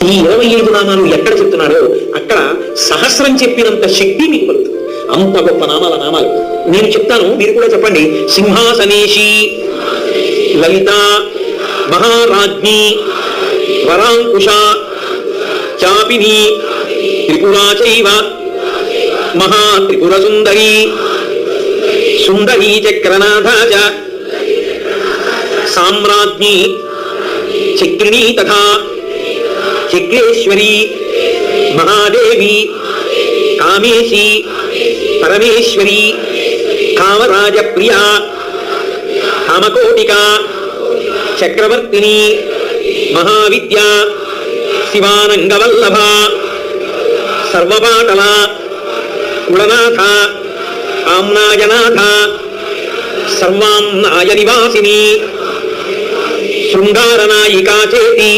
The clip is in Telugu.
ఈ 25 నామాలు ఎక్కడ చెప్తున్నారో అక్కడ సహస్రం చెప్పినంత శక్తి మీకు కలుగుతుంది. అంత గొప్ప నామాలు నేను చెప్తాను, మీరు కూడా చెప్పండి. సింహాసనేషి, లలిత, మహారాజ్ఞి, వరాంకుశ, చాపిని, త్రిపురా చైవ, మహాత్రిపుర సుందరి, సుందరీ చక్రనాథ చ, సామ్రాజ్ఞి, చక్రిణీ తథా చక్రేశ్వరి, మహాదేవి, కామేశి, పరమేశ్వరి, కామరాజ ప్రియా, కామకోటిక, చక్రవర్తిని, మహావిద్య, శివానంగవల్లభ, సర్వపాటల, కులనాథ, ఆమ్నాయనాథ, సర్వాంనాయ నివాసిని, శృంగారనాయికా చేతి